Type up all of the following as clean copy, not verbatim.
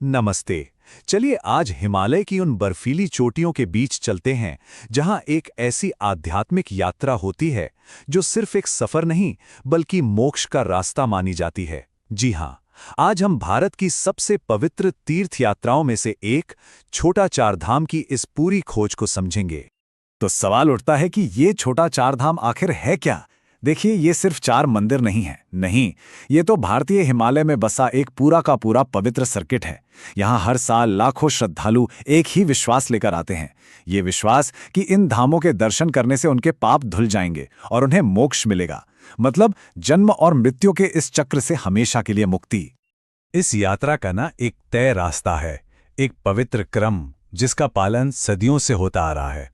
नमस्ते। चलिए आज हिमालय की उन बर्फीली चोटियों के बीच चलते हैं जहां एक ऐसी आध्यात्मिक यात्रा होती है जो सिर्फ एक सफर नहीं बल्कि मोक्ष का रास्ता मानी जाती है। जी हां, आज हम भारत की सबसे पवित्र तीर्थ यात्राओं में से एक छोटा चार धाम की इस पूरी खोज को समझेंगे। तो सवाल उठता है कि ये छोटा चार धाम आखिर है क्या। देखिए, ये सिर्फ चार मंदिर नहीं है। नहीं, ये तो भारतीय हिमालय में बसा एक पूरा का पूरा पवित्र सर्किट है। यहाँ हर साल लाखों श्रद्धालु एक ही विश्वास लेकर आते हैं। ये विश्वास कि इन धामों के दर्शन करने से उनके पाप धुल जाएंगे और उन्हें मोक्ष मिलेगा। मतलब जन्म और मृत्यु के इस चक्र से हमेशा के लिए मुक्ति। इस यात्रा का ना एक तय रास्ता है, एक पवित्र क्रम जिसका पालन सदियों से होता आ रहा है।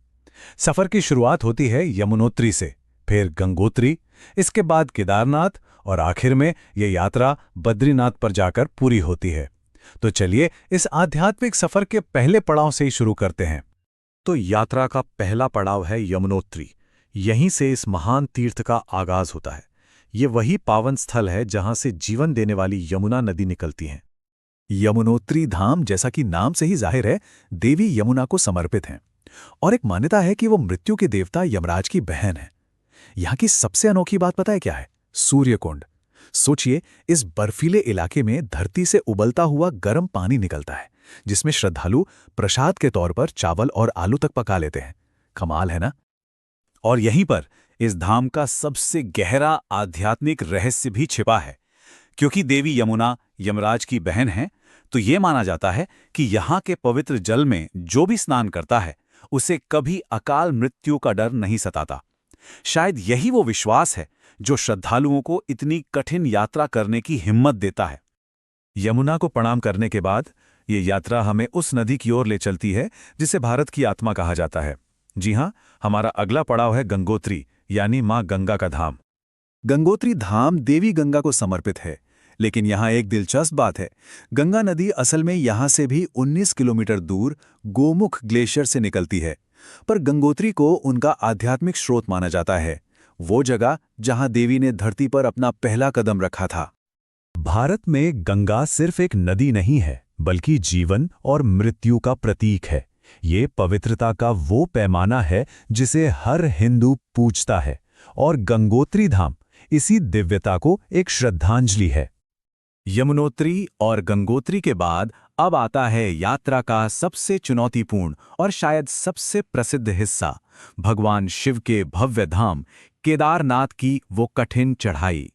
सफर की शुरुआत होती है यमुनोत्री से, फिर गंगोत्री, इसके बाद केदारनाथ और आखिर में यह यात्रा बद्रीनाथ पर जाकर पूरी होती है। तो चलिए इस आध्यात्मिक सफर के पहले पड़ाव से ही शुरू करते हैं। तो यात्रा का पहला पड़ाव है यमुनोत्री। यहीं से इस महान तीर्थ का आगाज होता है। ये वही पावन स्थल है जहां से जीवन देने वाली यमुना नदी निकलती है। यमुनोत्री धाम, जैसा कि नाम से ही जाहिर है, देवी यमुना को समर्पित है और एक मान्यता है कि वो मृत्यु के देवता यमराज की बहन है। यहाँ की सबसे अनोखी बात पता है क्या है? सूर्यकुंड। सोचिए, इस बर्फीले इलाके में धरती से उबलता हुआ गर्म पानी निकलता है जिसमें श्रद्धालु प्रसाद के तौर पर चावल और आलू तक पका लेते हैं। कमाल है ना? और यहीं पर इस धाम का सबसे गहरा आध्यात्मिक रहस्य भी छिपा है। क्योंकि देवी यमुना यमराज की बहन है, तो ये माना जाता है कि यहाँ के पवित्र जल में जो भी स्नान करता है उसे कभी अकाल मृत्यु का डर नहीं सताता। शायद यही वो विश्वास है जो श्रद्धालुओं को इतनी कठिन यात्रा करने की हिम्मत देता है। यमुना को प्रणाम करने के बाद ये यात्रा हमें उस नदी की ओर ले चलती है जिसे भारत की आत्मा कहा जाता है। जी हां, हमारा अगला पड़ाव है गंगोत्री, यानी मां गंगा का धाम। गंगोत्री धाम देवी गंगा को समर्पित है, लेकिन यहाँ एक दिलचस्प बात है। गंगा नदी असल में यहाँ से भी 19 किलोमीटर दूर गोमुख ग्लेशियर से निकलती है, पर गंगोत्री को उनका आध्यात्मिक स्रोत माना जाता है, वो जगह जहां देवी ने धरती पर अपना पहला कदम रखा था। भारत में गंगा सिर्फ एक नदी नहीं है बल्कि जीवन और मृत्यु का प्रतीक है। ये पवित्रता का वो पैमाना है जिसे हर हिंदू पूजता है, और गंगोत्री धाम इसी दिव्यता को एक श्रद्धांजलि है। यमुनोत्री और गंगोत्री के बाद अब आता है यात्रा का सबसे चुनौतीपूर्ण और शायद सबसे प्रसिद्ध हिस्सा, भगवान शिव के भव्य धाम केदारनाथ की वो कठिन चढ़ाई।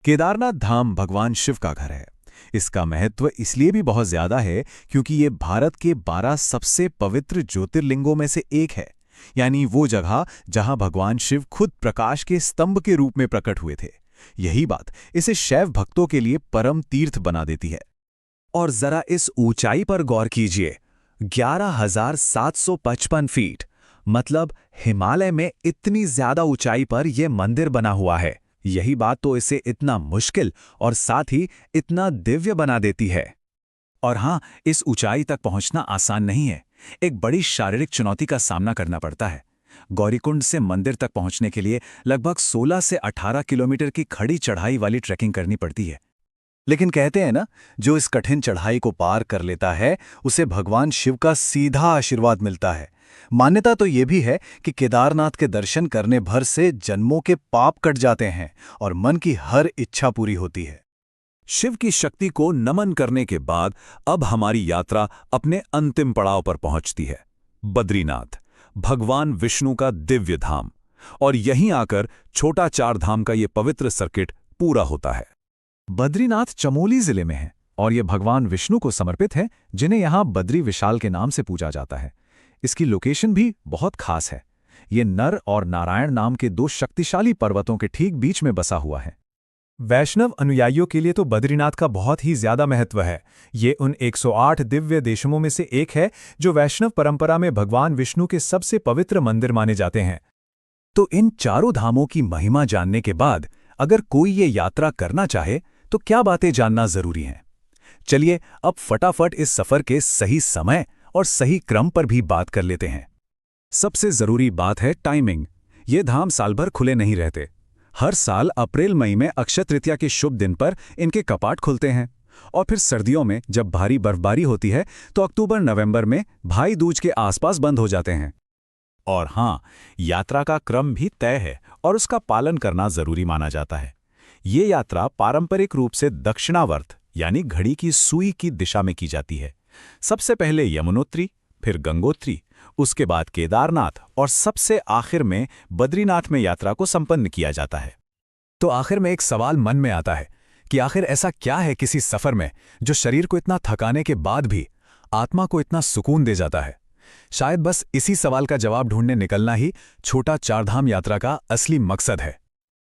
केदारनाथ धाम भगवान शिव का घर है। इसका महत्व इसलिए भी बहुत ज्यादा है क्योंकि ये भारत के 12 सबसे पवित्र ज्योतिर्लिंगों में से एक है, यानी वो जगह जहां भगवान शिव खुद प्रकाश के स्तंभ के रूप में प्रकट हुए थे। यही बात इसे शैव भक्तों के लिए परम तीर्थ बना देती है। और जरा इस ऊंचाई पर गौर कीजिए, 11,755 फीट, मतलब हिमालय में इतनी ज्यादा ऊंचाई पर यह मंदिर बना हुआ है। यही बात तो इसे इतना मुश्किल और साथ ही इतना दिव्य बना देती है। और हां, इस ऊंचाई तक पहुंचना आसान नहीं है। एक बड़ी शारीरिक चुनौती का सामना करना पड़ता है। गौरीकुंड से मंदिर तक पहुंचने के लिए लगभग 16 से 18 किलोमीटर की खड़ी चढ़ाई वाली ट्रैकिंग करनी पड़ती है। लेकिन कहते हैं ना, जो इस कठिन चढ़ाई को पार कर लेता है उसे भगवान शिव का सीधा आशीर्वाद मिलता है। मान्यता तो ये भी है कि केदारनाथ के दर्शन करने भर से जन्मों के पाप कट जाते हैं और मन की हर इच्छा पूरी होती है। शिव की शक्ति को नमन करने के बाद अब हमारी यात्रा अपने अंतिम पड़ाव पर पहुंचती है, बद्रीनाथ, भगवान विष्णु का दिव्य धाम। और यहीं आकर छोटा चार धाम का ये पवित्र सर्किट पूरा होता है। बद्रीनाथ चमोली जिले में है और ये भगवान विष्णु को समर्पित है, जिन्हें यहाँ बद्री विशाल के नाम से पूजा जाता है। इसकी लोकेशन भी बहुत खास है। ये नर और नारायण नाम के दो शक्तिशाली पर्वतों के ठीक बीच में बसा हुआ है। वैष्णव अनुयायियों के लिए तो बद्रीनाथ का बहुत ही ज्यादा महत्व है। ये उन 108 दिव्य देशमों में से एक है जो वैष्णव परंपरा में भगवान विष्णु के सबसे पवित्र मंदिर माने जाते हैं। तो इन चारों धामों की महिमा जानने के बाद अगर कोई ये यात्रा करना चाहे तो क्या बातें जानना जरूरी हैं? चलिए अब फटाफट इस सफर के सही समय और सही क्रम पर भी बात कर लेते हैं। सबसे जरूरी बात है टाइमिंग। ये धाम साल भर खुले नहीं रहते। हर साल अप्रैल मई में अक्षय तृतीया के शुभ दिन पर इनके कपाट खुलते हैं और फिर सर्दियों में जब भारी बर्फबारी होती है तो अक्टूबर-नवंबर में भाई दूज के आसपास बंद हो जाते हैं। और हाँ, यात्रा का क्रम भी तय है और उसका पालन करना जरूरी माना जाता है। ये यात्रा पारंपरिक रूप से दक्षिणावर्त यानी घड़ी की सुई की दिशा में की जाती है। सबसे पहले यमुनोत्री, फिर गंगोत्री, उसके बाद केदारनाथ और सबसे आखिर में बद्रीनाथ में यात्रा को संपन्न किया जाता है। तो आखिर में एक सवाल मन में आता है कि आखिर ऐसा क्या है किसी सफर में जो शरीर को इतना थकाने के बाद भी आत्मा को इतना सुकून दे जाता है। शायद बस इसी सवाल का जवाब ढूंढने निकलना ही छोटा चारधाम यात्रा का असली मकसद है।